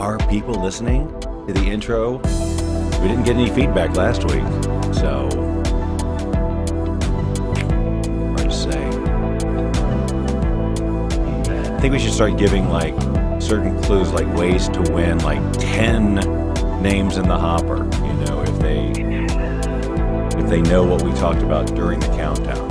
are people listening to the intro? We didn't get any feedback last week, so hard to say. I think we should start giving like certain clues, like ways to win, like 10 names in the hopper. You know, if they know what we talked about during the countdown.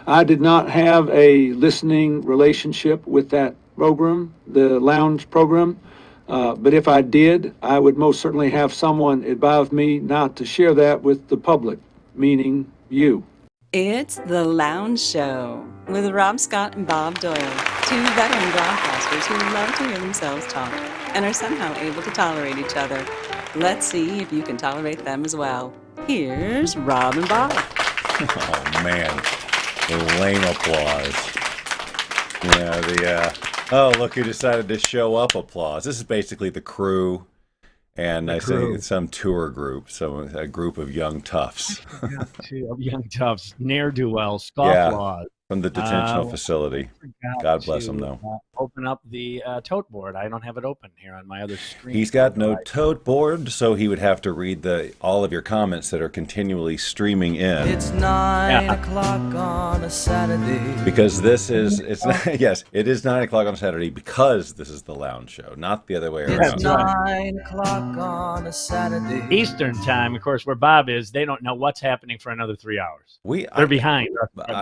I did not have a listening relationship with that program, the lounge program. But if I did, I would most certainly have someone advise me not to share that with the public, meaning you. It's The Lounge Show with Rob Scott and Bob Doyle, two veteran broadcasters who love to hear themselves talk and are somehow able to tolerate each other. Let's see if you can tolerate them as well. Here's Rob and Bob. Oh, man. The lame applause. You know, oh, look who decided to show up applause. This is basically the crew, and I think it's some tour group, a group of young toughs. Young toughs, ne'er-do-wells, scofflaws. From the detentional facility. God bless them, though. Open up the tote board. I don't have it open here on my other screen. He's got no tote board, so he would have to read all of your comments that are continually streaming in. It's 9 o'clock on a Saturday. Because yes, it is 9 o'clock on a Saturday because this is the Lounge Show, not the other way around. It's 9 o'clock on a Saturday. Eastern time, of course, where Bob is, they don't know what's happening for another 3 hours. They're behind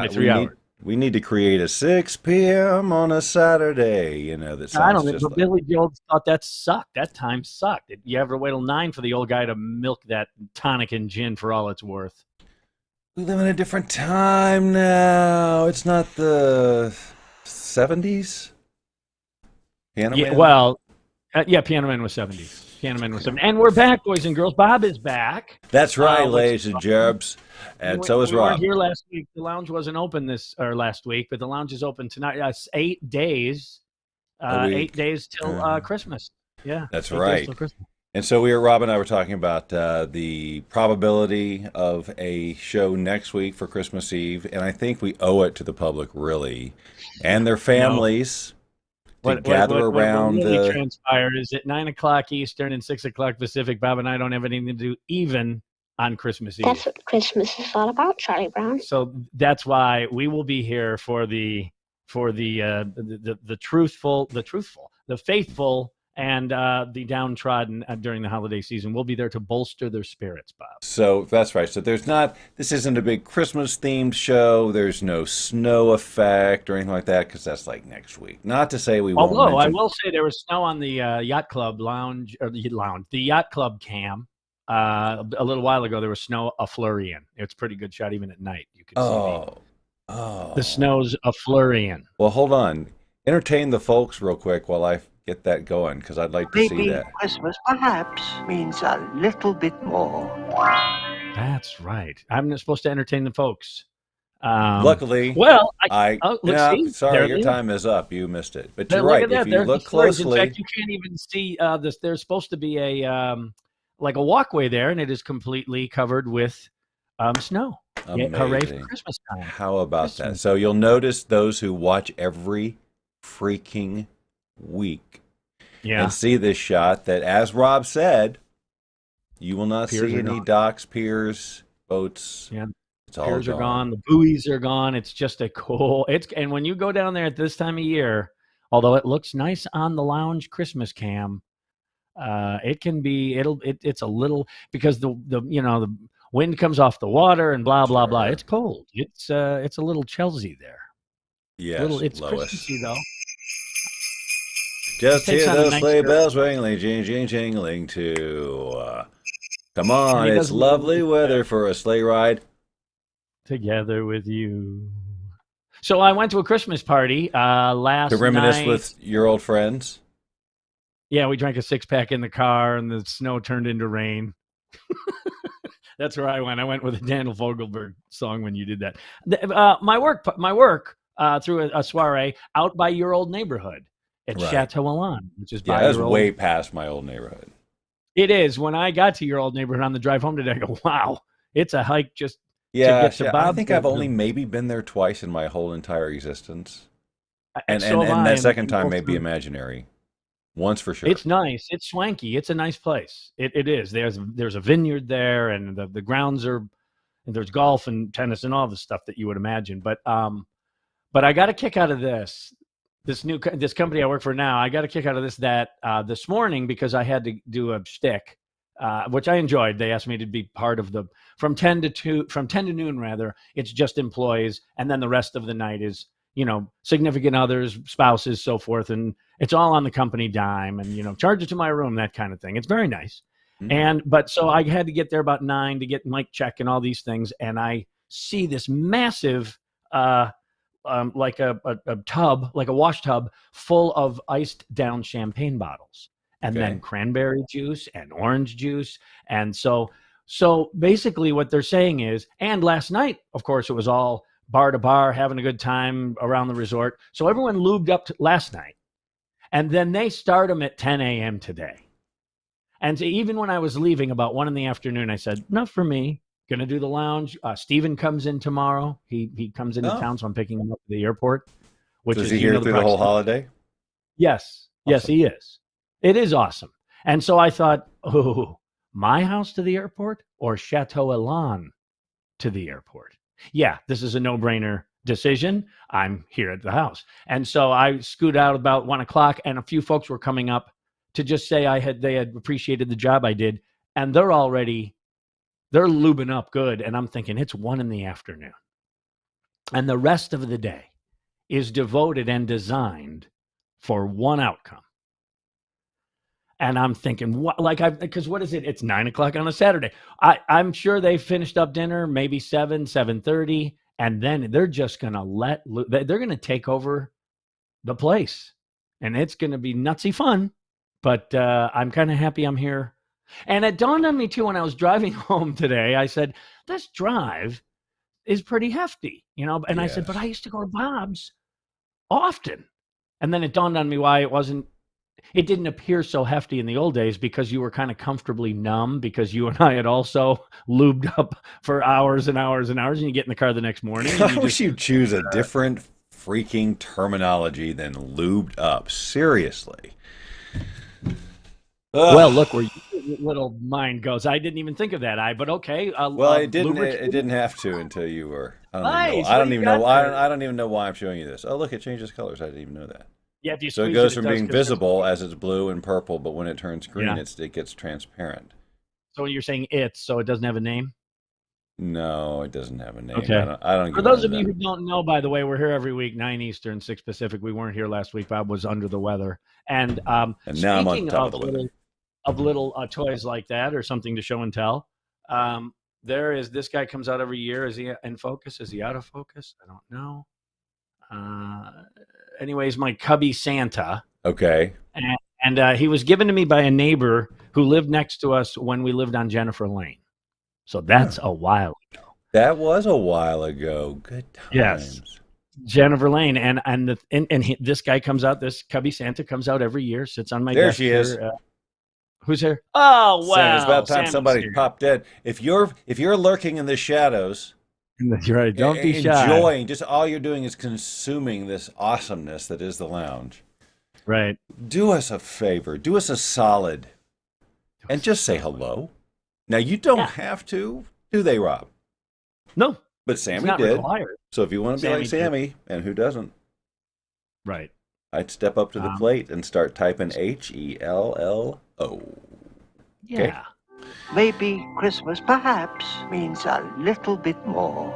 3 hours. We need to create a 6 p.m. on a Saturday, you know. That sounds I don't know, but Billy Joel thought that sucked. That time sucked. You have to wait till 9 for the old guy to milk that tonic and gin for all it's worth. We live in a different time now. It's not the 70s? Piano Man? Well, Piano Man was 70s. Piano Man was 70s. And we're back, boys and girls. Bob is back. That's right, ladies and gerbs. And so is Rob. We weren't here last week. The lounge wasn't open last week, but the lounge is open tonight. 8 days. 8 days till Christmas. Yeah. That's right. And so Rob and I were talking about the probability of a show next week for Christmas Eve, and I think we owe it to the public, really, and their families to gather around. What really transpired is at 9 o'clock Eastern and 6 o'clock Pacific, Bob and I don't have anything to do even on Christmas Eve. That's what Christmas is all about, Charlie Brown. So that's why we will be here for the truthful, the faithful, and the downtrodden during the holiday season. We'll be there to bolster their spirits, Bob. So that's right. So this isn't a big Christmas themed show. There's no snow effect or anything like that because that's like next week. Not to say we won't. Although I will say there was snow on the yacht club lounge, or the yacht club cam. A little while ago, there was snow a flurrying. It's a pretty good shot even at night. You can see the snow's a flurrying. Well, hold on. Entertain the folks real quick while I get that going because I'd like to see that. Maybe Christmas perhaps means a little bit more. That's right. I'm not supposed to entertain the folks. Luckily, well, sorry, your time is up. You missed it. But you're right. If you look closely, in fact, you can't even see this. There's supposed to be a like a walkway there, and it is completely covered with snow. Hooray for Christmas time. How about that? So you'll notice those who watch every freaking week and see this shot that, as Rob said, you will not see any docks, piers, boats. Yeah. It's all piers are gone. The buoys are gone. It's just and when you go down there at this time of year, although it looks nice on the lounge Christmas cam, it can be it's a little because the wind comes off the water and blah blah blah. It's cold. It's a little Chelsea there. Yes, it's Lois. Christmassy though. Just hear those sleigh bells ringling, jingling too. Come on, it's lovely weather for a sleigh ride. Together with you. So I went to a Christmas party last night. To reminisce with your old friends? Yeah, we drank a 6-pack in the car, and the snow turned into rain. That's where I went. I went with a Daniel Fogelberg song when you did that. My work through a soiree out by your old neighborhood at Right. Chateau Alon, which is Yeah, by that's your way old. past my old neighborhood. It is. When I got to your old neighborhood on the drive home today, I go, wow, it's a hike just to Yeah, get to I Bob's. think I've only maybe been there twice in my whole entire existence. And so have and I, that second time both may be times. imaginary. Once for sure. It's nice. It's swanky. It's a nice place. It is. There's a vineyard there, and the grounds are. And there's golf and tennis and all the stuff that you would imagine. But I got a kick out of this company I work for now. I got a kick out of this morning because I had to do a shtick, which I enjoyed. They asked me to be part of from 10 to noon rather. It's just employees, and then the rest of the night is significant others, spouses, so forth, and it's all on the company dime, and charge it to my room, that kind of thing. It's very nice. But so I had to get there about 9 to get mic check and all these things, and I see this massive, like a tub, like a wash tub, full of iced down champagne bottles, and then cranberry juice and orange juice, and so basically what they're saying is, and last night, of course, it was all bar to bar, having a good time around the resort, so everyone lubed up last night, and then they start them at 10 a.m. today. And so even when I was leaving about 1 p.m, I said, not for me. Going to do the lounge. Steven comes in tomorrow. He comes into town, so I'm picking him up at the airport. So is he here through the whole holiday? Yes. Awesome. Yes, he is. It is awesome. And so I thought, my house to the airport or Chateau Alon to the airport? Yeah, this is a no-brainer decision. I'm here at the house. And so I scoot out about 1 o'clock, and a few folks were coming up to just say they had appreciated the job I did, and they're lubing up good, and I'm thinking it's 1 p.m, and the rest of the day is devoted and designed for one outcome. And I'm thinking, because what is it? It's 9 o'clock on a Saturday. I'm sure they finished up dinner, maybe 7:30, and then they're just gonna they're gonna take over the place, and it's gonna be nutsy fun. But I'm kind of happy I'm here. And it dawned on me, too, when I was driving home today, I said, this drive is pretty hefty, And I said, but I used to go to Bob's often. And then it dawned on me why it didn't appear so hefty in the old days, because you were kind of comfortably numb, because you and I had also lubed up for hours and hours and hours, and you get in the car the next morning. I wish you'd choose a different freaking terminology than lubed up. Seriously. Well, look where your little mind goes. I didn't even think of that. But okay. Well, it didn't. It didn't have to until you were. Nice. I don't even know. I don't even know why I'm showing you this. Oh, look, it changes colors. I didn't even know that. Yeah. If you so it goes from being visible as it's blue and purple, but when it turns green, it gets transparent. So you're saying so it doesn't have a name? No, it doesn't have a name. Okay. I don't. For those of you who don't know, by the way, we're here every week, 9 Eastern, 6 Pacific. We weren't here last week. Bob was under the weather, and now I'm on top of the weather. Of little toys like that, or something to show and tell. This guy comes out every year. Is he in focus? Is he out of focus? I don't know. Anyways, my cubby Santa. Okay. And he was given to me by a neighbor who lived next to us when we lived on Jennifer Lane. So that's a while ago. That was a while ago. Good times. Yes. Jennifer Lane, this guy comes out. This cubby Santa comes out every year. Sits on my desk. There she is. Who's here? Oh, wow. Sam, it's about time somebody popped dead. If you're lurking in the shadows, that's right. Don't be shy. Enjoying, just all you're doing is consuming this awesomeness that is the lounge. Right. Do us a favor. Do us a solid. And just say hello. Now, you don't have to, do they, Rob? No. But Sammy did. Required. So if you want to be like Sammy, and who doesn't? Right. I'd step up to the plate and start typing HELLO. Yeah. Okay? Maybe Christmas perhaps means a little bit more.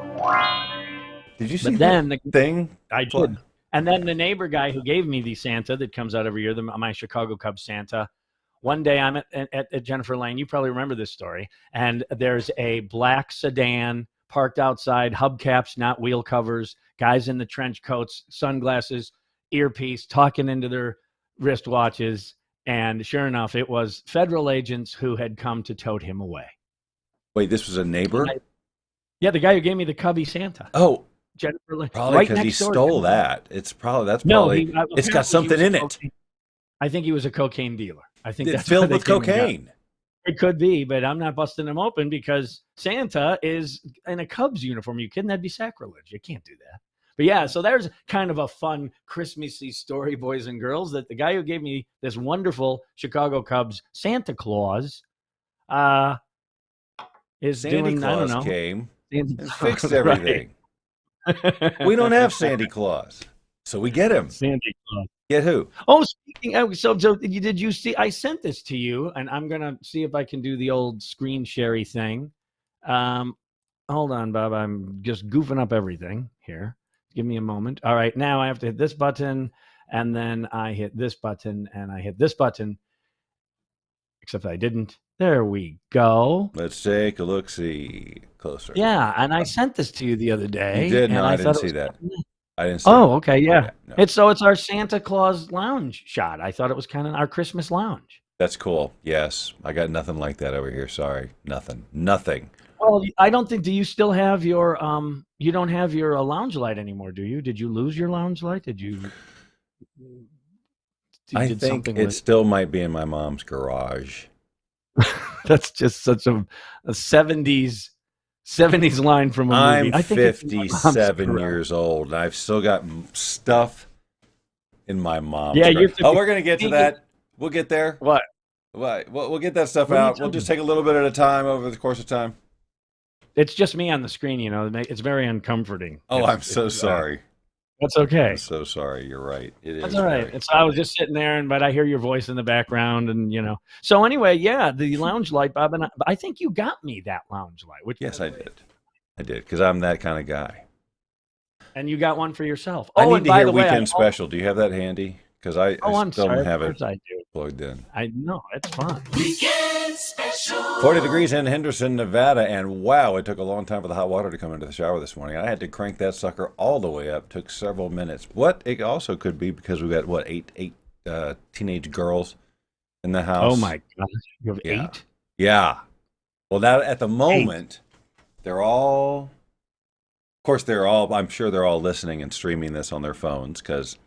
Did you see that thing? I did. And then the neighbor guy who gave me the Santa that comes out every year, my Chicago Cubs Santa, one day I'm at Jennifer Lane. You probably remember this story. And there's a black sedan parked outside, hubcaps, not wheel covers, guys in the trench coats, sunglasses, earpiece, talking into their wristwatches. And sure enough, it was federal agents who had come to tote him away. Wait, this was a neighbor? Yeah, the guy who gave me the Cubby Santa. Oh, Jennifer, probably because he stole that. It's probably it's got something in it. I think he was a cocaine dealer. I think it's that's filled with cocaine. It could be, but I'm not busting him open because Santa is in a Cubs uniform. You kidding? That'd be sacrilege. You can't do that. But yeah, so there's kind of a fun Christmassy story, boys and girls, that the guy who gave me this wonderful Chicago Cubs Santa Claus is Santa doing, Claus I don't know. came Santa and Claus, fixed everything. right. We don't have Santa Claus, so we get him. Santa Claus. Get who? Oh, speaking of, so did you see? I sent this to you, and I'm gonna see if I can do the old screen share thing. Hold on, Bob. I'm just goofing up everything here. Give me a moment. All right, now I have to hit this button, and then I hit this button, and I hit this button. Except I didn't. There we go. Let's take a look. See closer. Yeah, and I sent this to you the other day. You did? No, and I didn't thought it see was that. kinda neat. I didn't see Oh, that. okay, yeah. No. It's our Santa Claus lounge shot. I thought it was kind of our Christmas lounge. That's cool. Yes, I got nothing like that over here. Sorry, nothing. Well, I don't think. Do you still have your You don't have your lounge light anymore, do you? Did you lose your lounge light? Did you? I think it still might be in my mom's garage. That's just such a 70s line from a movie. I'm 57 years old, and I've still got stuff in my mom's garage. We're gonna get to that. We'll get there. What? We'll get that stuff out. We'll just take a little bit at a time over the course of time. It's just me on the screen, you know. It's very uncomforting. Oh, I'm so sorry. That's okay. I'm so sorry. You're right. It is. That's all right. I was just sitting there, but I hear your voice in the background, and you know. So anyway, yeah, the lounge light, Bob, and I think you got me that lounge light. Yes, I did. I did because I'm that kind of guy. And you got one for yourself. I need to hear Weekend Special. Do you have that handy? Because I still don't have it plugged in. I know it's fun. Weekend Special. 40 degrees in Henderson, Nevada, and wow, it took a long time for the hot water to come into the shower this morning. I had to crank that sucker all the way up. It took several minutes. It also could be because we got eight teenage girls in the house. Oh my gosh, you have 8? Yeah. Well, now at the moment, they're all. Of course, I'm sure they're all listening and streaming this on their phones because.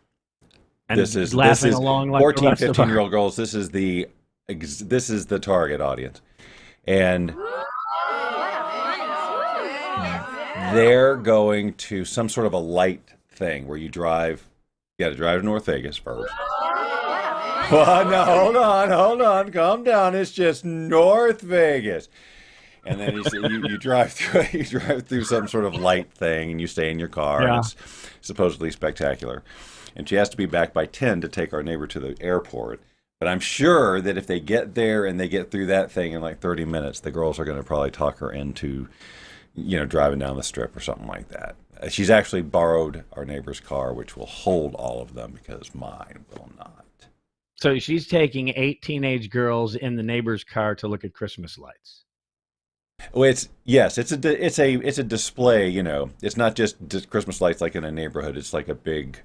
This is along like 14, 15-year-old girls. This is the target audience. And they're going to some sort of a light thing where you drive. You got to drive to North Vegas first. Well, no, hold on, calm down. It's just North Vegas. And then you drive through some sort of light thing, and you stay in your car. Yeah. And it's supposedly spectacular. And she has to be back by 10 to take our neighbor to the airport. But I'm sure that if they get there and they get through that thing in like 30 minutes, the girls are going to probably talk her into, driving down the strip or something like that. She's actually borrowed our neighbor's car, which will hold all of them because mine will not. So she's taking 8 teenage girls in the neighbor's car to look at Christmas lights. Well, it's a display. It's not just Christmas lights like in a neighborhood. It's like a big.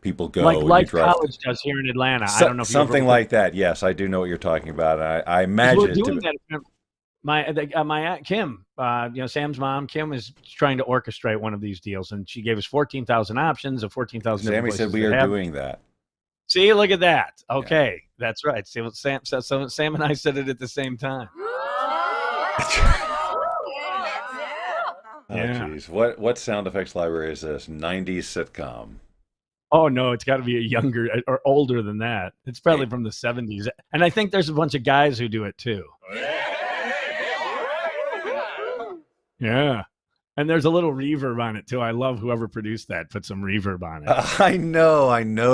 People go like college does here in Atlanta. I don't know if something like that. Yes, I do know what you're talking about. I imagine we're doing that. My aunt Kim, Sam's mom, Kim is trying to orchestrate one of these deals, and she gave us 14,000 options of 14,000. Sammy said we are doing that. See, look at that. Okay, That's right. See what Sam said. So Sam and I said it at the same time. Oh, jeez. What sound effects library is this? 90s sitcom. Oh, no, it's got to be a younger or older than that. It's probably from the 70s. And I think there's a bunch of guys who do it, too. Yeah. And there's a little reverb on it, too. I love whoever produced that put some reverb on it. I know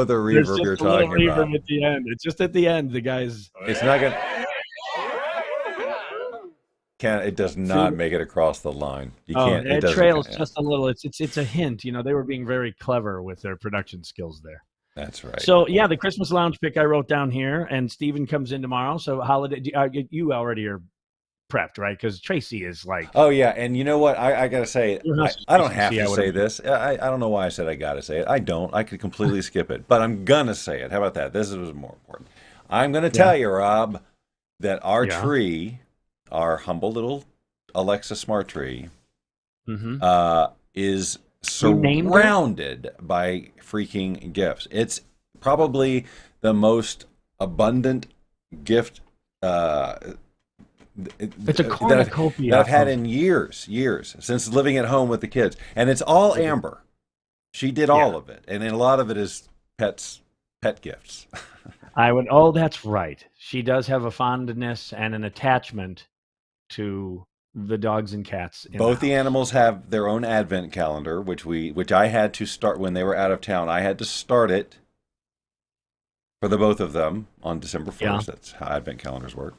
the reverb you're talking about. Reverb at the end. It's just at the end, the guys. It's not going to... It does not make it across the line. You can't. It trails just a little. It's a hint. They were being very clever with their production skills there. That's right. So yeah, the Christmas lounge pick I wrote down here, and Steven comes in tomorrow. So holiday, you already are prepped, right? Because Tracy is like. Oh yeah, and you know what? I gotta say, I don't have to say this. I don't know why I said I gotta say it. I don't. I could completely skip it, but I'm gonna say it. How about that? This is more important. I'm going to tell you, Rob, that our Yeah. tree, our humble little Alexa smart tree, is You named it? surrounded by freaking gifts. It's probably the most abundant gift It's a that cornucopia. I've had in years since living at home with the kids, and it's all Amber. She did all of it, and then a lot of it is pet gifts. Oh, that's right. She does have a fondness and an attachment to the dogs and cats. Both the animals have their own advent calendar, which I had to start when they were out of town. I had to start it for the both of them on December 1st. Yeah. That's how advent calendars work.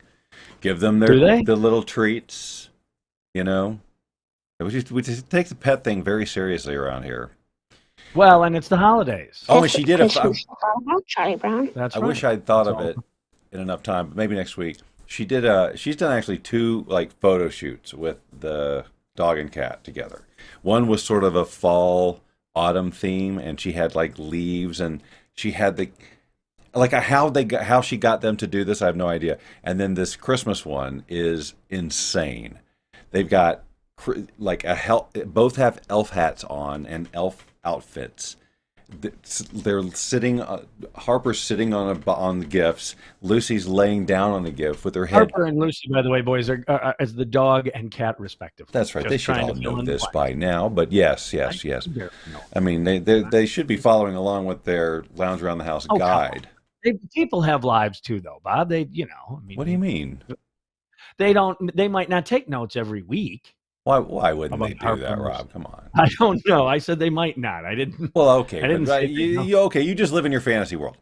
Give them Do they? the little treats, you know. We just take the pet thing very seriously around here. Well, and it's the holidays. Oh, and she did Christmas is all about, Charlie Brown. That's I right. wish I'd thought That's of all. it in enough time, but maybe next week. She's done actually 2 like photo shoots with the dog and cat together. One was sort of a fall autumn theme, and she had like leaves, and she had how she got them to do this, I have no idea. And then this Christmas one is insane. They've got both have elf hats on and elf outfits. They're sitting. Harper's sitting on the gifts. Lucy's laying down on the gift with her head. Harper and Lucy, by the way, boys, are as the dog and cat respectively. That's right. Just They should trying all to fill know in the this blank. by now. But yes. I mean, they should be following along with their Lounge Around the House Oh, come on. guide. People have lives too, though, Bob. I mean, What do you mean? They don't. They might not take notes every week. Why wouldn't About they do Harper that, and Lucy. Rob? Come on. I don't know. I said they might not. I didn't. Well, okay. I didn't but, say you just live in your fantasy world.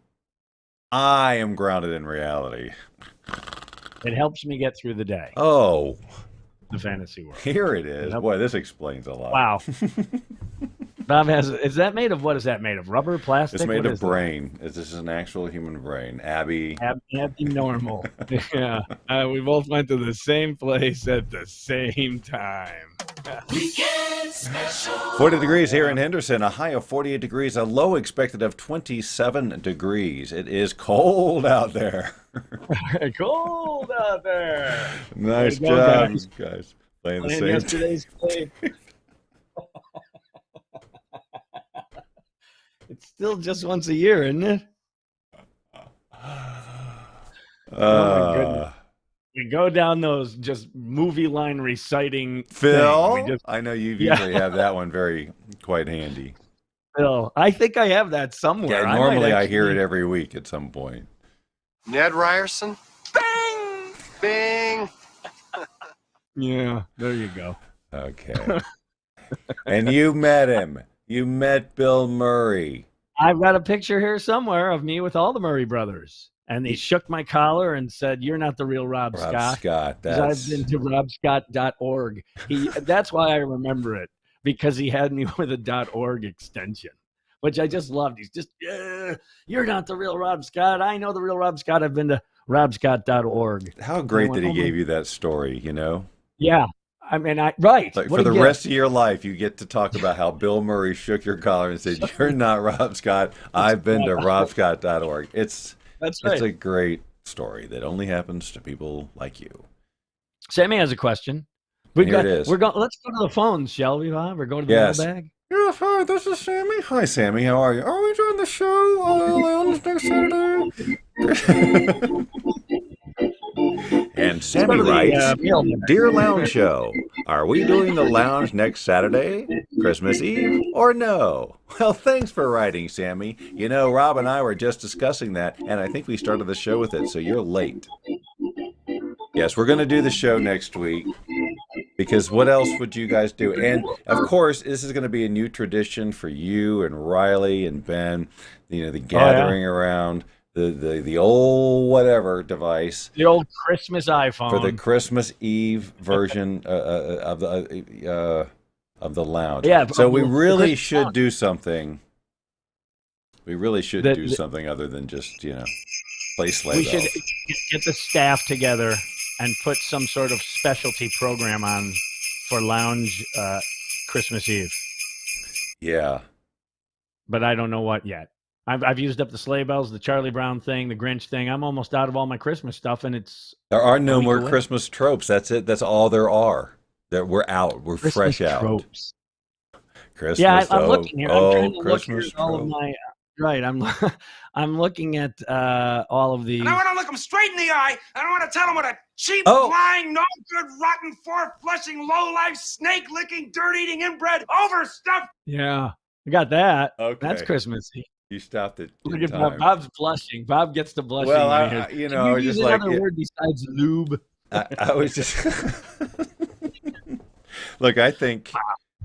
I am grounded in reality. It helps me get through the day. Oh, The fantasy world. here it is. Boy, this explains a lot. Wow. Bob is that made of, what is that made of? Rubber, plastic? It's made What of is that? brain. This is an actual human brain. Abby. Abnormal. Yeah. We both went to the same place at the same time. Weekend special. 40 degrees here in Henderson, a high of 48 degrees, a low expected of 27 degrees. It is cold out there. Cold out there. Nice Way to go, job, guys. guys. Playing the Playing same. yesterday's play. It's still just once a year, isn't it? Oh, my goodness. We go down those just movie line reciting. Phil, thing. I know you Yeah. usually have that one quite handy. Phil, I think I have that somewhere. Yeah, normally I hear it every week at some point. Ned Ryerson? Bing! Bing! Yeah, there you go. Okay. And you met him. You met Bill Murray. I've got a picture here somewhere of me with all the Murray brothers. And they shook my collar and said, "You're not the real Rob Scott." Scott. 'Cause I've been to robscott.org. That's why I remember it, because he had me with a .org extension, which I just loved. He's just, "You're not the real Rob Scott. I know the real Rob Scott. I've been to robscott.org." How great that he "Oh my-" gave you that story, you know? Yeah. I mean, right. Like What for a the gift. rest of your life, you get to talk about how Bill Murray shook your collar and said, "You're not Rob Scott. I've been to robscott.org." That's It's right. a great story that only happens to people like you. Sammy has a question. Here it is. Let's go to the phones, shall we, Bob? Or go to the Yes. mailbag? Yes, hi, this is Sammy. Hi, Sammy. How are you? Are we doing the show on next Saturday? And Sammy writes, "Dear Lounge Show, are we doing the lounge next Saturday, Christmas Eve, or no?" Well, thanks for writing, Sammy. You know, Rob and I were just discussing that, and I think we started the show with it, so you're late. Yes, we're going to do the show next week, because what else would you guys do? And, of course, this is going to be a new tradition for you and Riley and Ben, the gathering around the old whatever device. The old Christmas iPhone. For the Christmas Eve version of the lounge. Yeah. So we really Christmas should lounge. do something. We really should do something other than just, play sleigh We should bells. get the staff together and put some sort of specialty program on for lounge Christmas Eve. Yeah. But I don't know what yet. I've used up the sleigh bells, the Charlie Brown thing, the Grinch thing. I'm almost out of all my Christmas stuff, and it's There are no a week more away. Christmas tropes. That's it. That's all there are. We're out. We're Christmas fresh out. tropes. Christmas. Yeah, I'm looking here. I'm trying to look here Christmas at all of trope. my. Right, I'm looking at all of these. And I want to look them straight in the eye. I don't want to tell them what a cheap, Oh. lying, no good, rotten, four-flushing, low-life, snake-licking, dirt-eating, inbred, overstuffed. Yeah, I got that. Okay. That's Christmassy. You stopped it. Look in at Bob. time. Bob's blushing. Bob gets to blushing. Well, when he I hears- you Can know, I was use just like, another yeah, word besides lube. I was just look. I think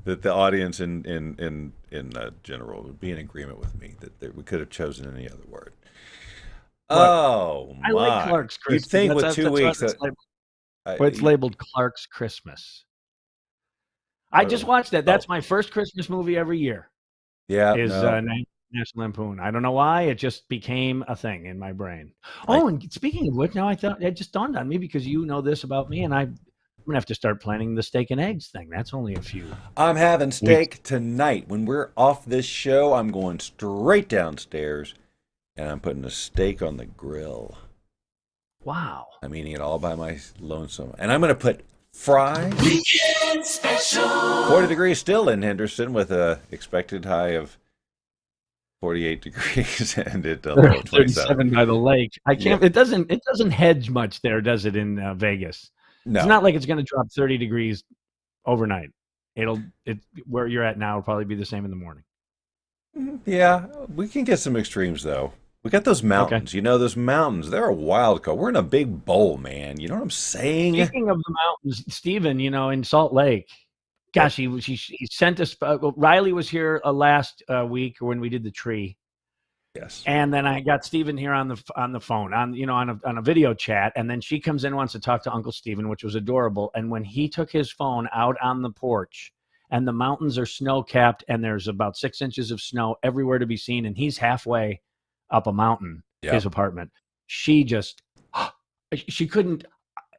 that the audience in general would be in agreement with me that we could have chosen any other word. Oh I my! like Clark's You'd Christmas. think That's- with 2 that's what weeks it's that labeled. I- But it's labeled Clark's Christmas. I just watched that. That's my first Christmas movie every year. yeah, Is no. National Lampoon. I don't know why. It just became a thing in my brain. Oh, and speaking of which, now I thought it just dawned on me because you know this about me, and I'm gonna have to start planning the steak and eggs thing. That's only a few. I'm having steak tonight. When we're off this show, I'm going straight downstairs and I'm putting a steak on the grill. Wow. I'm eating it all by my lonesome. And I'm going to put fries. Weekend special. 40 degrees still in Henderson with a expected high of 48 degrees and it low 27. 37 by the lake. I can't. Yeah. It doesn't hedge much there, does it? In Vegas, No. it's not like it's going to drop 30 degrees overnight. Where you're at now will probably be the same in the morning. Yeah, we can get some extremes though. We got those mountains. Okay. You know, those mountains, they're a wild card. We're in a big bowl, man. You know what I'm saying? Speaking of the mountains, Stephen, in Salt Lake, gosh, he sent us. Riley was here last week when we did the tree, Yes. and then I got Stephen here on the phone on a video chat, and then she comes in wants to talk to Uncle Stephen, which was adorable. And when he took his phone out on the porch, and the mountains are snow capped, and there's about 6 inches of snow everywhere to be seen, and he's halfway up a mountain, his apartment. She just, she couldn't.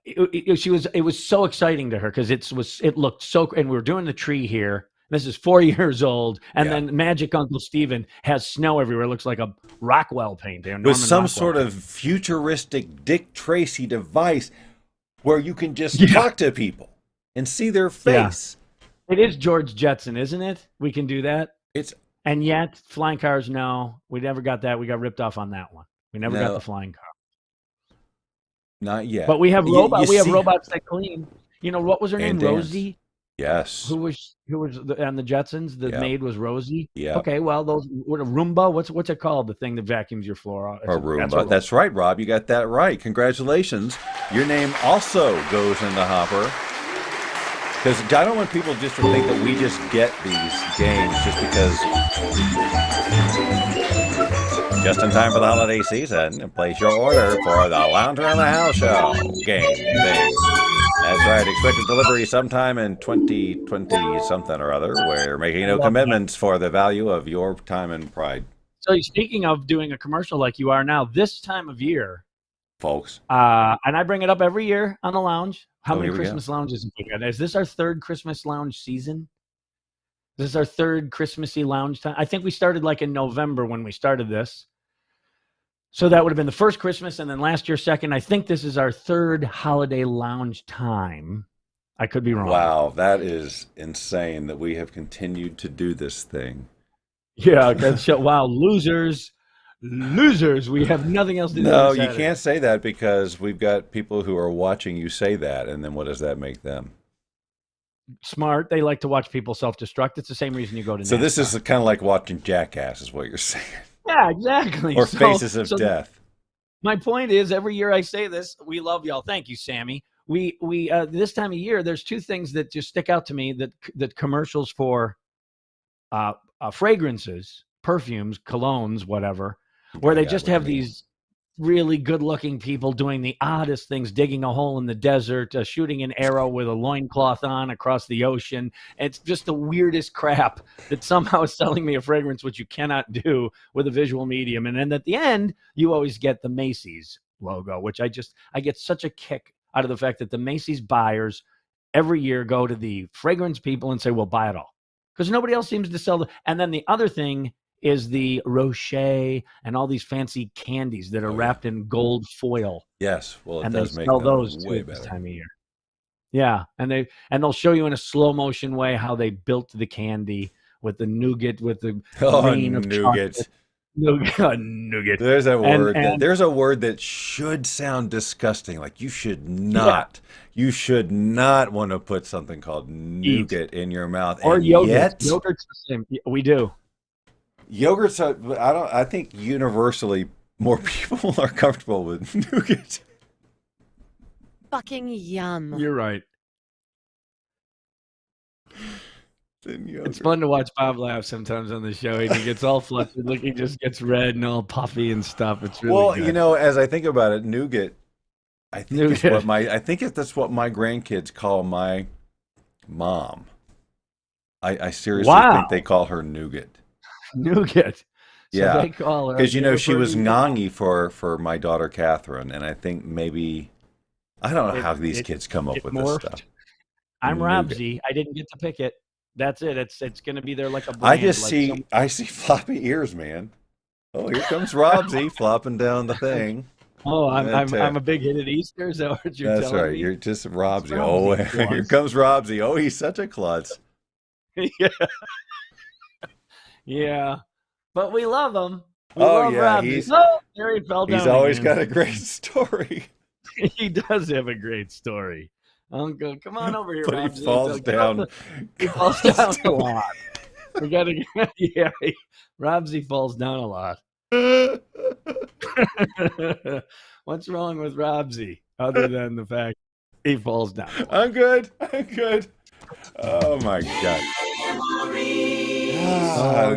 It was so exciting to her because it looked so. And we were doing the tree here. This is 4 years old, and then Magic Uncle Stephen has snow everywhere. It looks like a Rockwell painting. With some sort of futuristic Dick Tracy device where you can just talk to people and see their face. It is George Jetson, isn't it? We can do that. And yet, flying cars, no. We never got that. We got ripped off on that one. We never got the flying car. Not yet. But we have robots. We have see- robots that clean. What was her name? And dance. Rosie. Yes. Who was on the Jetsons? The maid was Rosie. Yeah. Okay. Well, what a Roomba? What's it called? The thing that vacuums your floor. A Roomba. That's right, Rob. You got that right. Congratulations. Your name also goes in the hopper. Because I don't want people just to think that we just get these games just because. Just in time for the holiday season, place your order for the Lounge Around the House Show game thing. That's right. Expected delivery sometime in 2020 something or other. We're making no commitments for the value of your time and pride. So speaking of doing a commercial like you are now, this time of year, folks, and I bring it up every year on the lounge. How many here we go. Christmas lounges have we got? Is this our third Christmas lounge season? This is our third Christmassy lounge time. I think we started like in November when we started this. So that would have been the first Christmas, and then last year second. I think this is our third holiday lounge time. I could be wrong. Wow, that is insane that we have continued to do this thing. Yeah, wow, losers. We have nothing else to do. No, on you Saturday. can't say that because we've got people who are watching you say that, and then what does that make them? Smart. They like to watch people self-destruct. It's the same reason you go to So NASCAR. this is kind of like watching Jackass, is what you're saying. Yeah, exactly. Or Faces of Death. My point is, every year I say this, we love y'all. Thank you, Sammy. We this time of year, there's two things that just stick out to me that commercials for fragrances, perfumes, colognes, whatever, where they just have these really good-looking people doing the oddest things, digging a hole in the desert, shooting an arrow with a loincloth on across the ocean. It's just the weirdest crap that somehow is selling me a fragrance, which you cannot do with a visual medium. And then at the end, you always get the Macy's logo, which I get such a kick out of the fact that the Macy's buyers every year go to the fragrance people and say, well, buy it all. Because nobody else seems to sell and then the other thing is the Rocher and all these fancy candies that are wrapped in gold foil. Yes, well, it And does they make sell them those way too this better. time of year. Yeah, and they'll show you in a slow motion way how they built the candy with the nougat, with the grain of chocolate. Nougat. There's a word and there's a word that should sound disgusting. Like you should not want to put something called nougat in your mouth. Or and yogurt. Yet, Yogurt's the same. We do. Yogurt's I think universally more people are comfortable with nougat. Fucking yum. You're right. It's fun to watch Bob laugh sometimes on the show. He gets all flustered, like he just gets red and all puffy and stuff. It's really good. You know, as I think about it, nougat. I think that's what my grandkids call my mom. I seriously think they call her nougat. Nougat. So yeah, they call her because she was ngongi for my daughter Catherine, and I think maybe I don't know how these kids come up with this stuff. I'm Robsy. I didn't get to pick it. That's it. It's going to be there like a brand. I see floppy ears, man. Oh, here comes Robsy flopping down the thing. Oh, I'm a big hit at Easter. Is that what you're telling me? That's right. You're just Robsy. Oh, here comes Robsy. Oh, he's such a klutz. Yeah. Yeah. But we love him. We love Robsy. There he fell down. He's always got a great story. He does have a great story. Uncle, come on over here, but Robsy. He falls down. He falls down a lot. We gotta, Robsy falls down a lot. What's wrong with Robsy other than the fact he falls down? I'm good. Oh my God.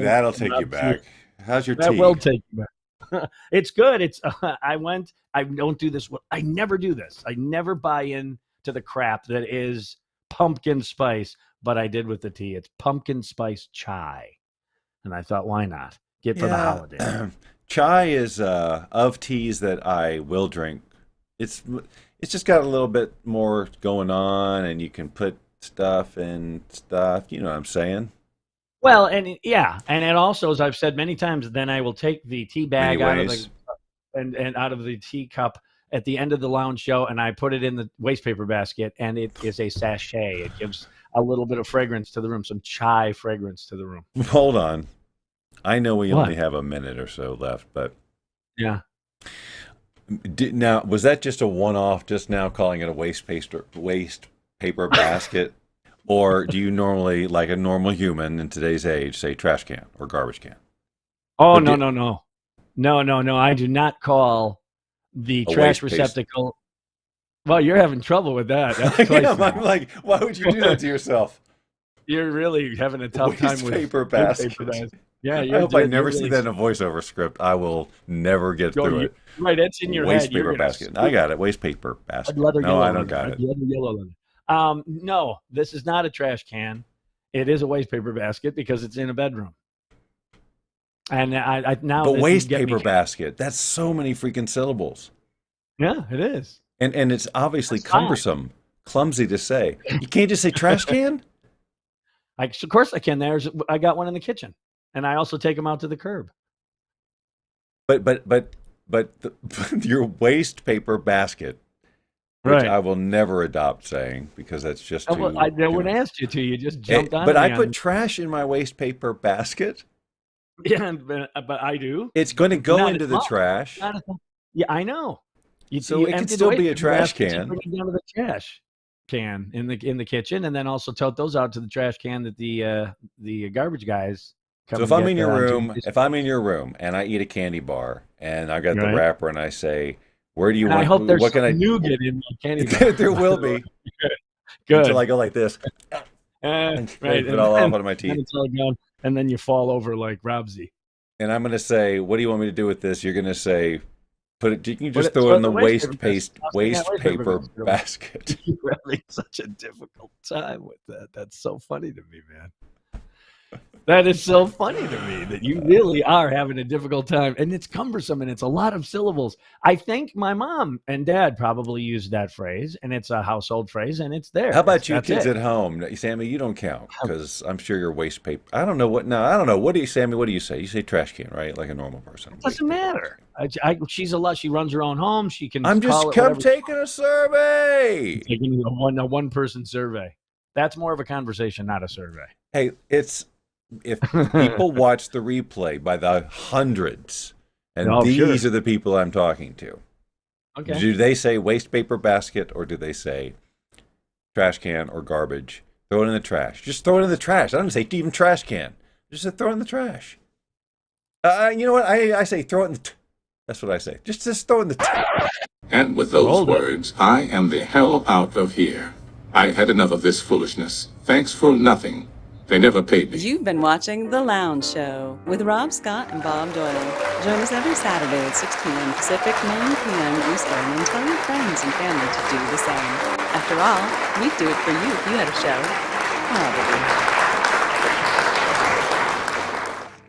That'll take you back. How's your tea? That will take you back. It's good. It's I don't do this. I never do this. I never buy in to the crap that is pumpkin spice, but I did with the tea. It's pumpkin spice chai. And I thought, why not? Get for the holiday. Chai is of teas that I will drink. It's just got a little bit more going on, and you can put stuff and stuff. You know what I'm saying? Well, and it also, as I've said many times, then I will take the tea bag out of the teacup at the end of the lounge show, and I put it in the waste paper basket, and it is a sachet. It gives a little bit of fragrance to the room, some chai fragrance to the room. Hold on. I know we only have a minute or so left, but yeah. Now, was that just a one-off, just now calling it a waste paper basket? Or do you normally, like a normal human in today's age, say trash can or garbage can? Oh, no. I do not call the trash receptacle. Well, you're having trouble with that. That's I'm like, why would you do that to yourself? You're really having a tough time with paper basket. Yeah, I hope I never see that in a voiceover script. I will never get through it. Right, that's in your waste head. Paper basket. I got it. Waste paper basket. No, I don't got it. No, this is not a trash can. It is a waste paper basket because it's in a bedroom. And I now. But waste paper basket. That's so many freaking syllables. Yeah, it is. And it's obviously cumbersome, clumsy to say. You can't just say trash can. Of course I can. I got one in the kitchen, and I also take them out to the curb. But your waste paper basket, which I will never adopt saying because that's just too. I wouldn't ask you to. You just jumped on. But I put trash in my waste paper basket. Yeah, but I do. It's going to go into the trash. Yeah, I know. So it could still be a trash can. Bring it down to the trash can in the kitchen, and then also tote those out to the trash can that the garbage guys. So if I'm in your room and I eat a candy bar and I got the wrapper and I say, "Where do you want?" I hope there's nougat in my candy bar. There will be. Good. Until I go like this. And put it all off out of my teeth. And it's all gone, and then you fall over like Robsy. And I'm going to say, "What do you want me to do with this?" You're going to say, "You can just throw it in the waste paper basket." You're having such a difficult time with that. That's so funny to me, man. That is so funny to me that you really are having a difficult time, and it's cumbersome and it's a lot of syllables. I think my mom and dad probably used that phrase, and it's a household phrase, and it's there. How about you That's kids it. at home? Sammy, you don't count because I'm sure you're waste paper. I don't know what. No, I don't know. What do you, Sammy? What do you say? You say trash can, right? Like a normal person. It doesn't matter. She's a lot. She runs her own home. She can. I'm call just it whatever. taking a survey. Taking a one person survey. That's more of a conversation, not a survey. Hey, if people watch the replay by the hundreds, and these are the people I'm talking to. Okay. Do they say waste paper basket or do they say trash can or garbage? Throw it in the trash. Just throw it in the trash. I don't say even trash can. Just say throw it in the trash. You know what? I say throw it in the. That's what I say. Just throw it in the. And with those words, I am the hell out of here. I had enough of this foolishness. Thanks for nothing. They never paid me. You've been watching The Lounge Show with Rob Scott and Bob Doyle. Join us every Saturday at 6 p.m. Pacific, 9 p.m. Eastern, and tell your friends and family to do the same. After all, we'd do it for you if you had a show. Probably.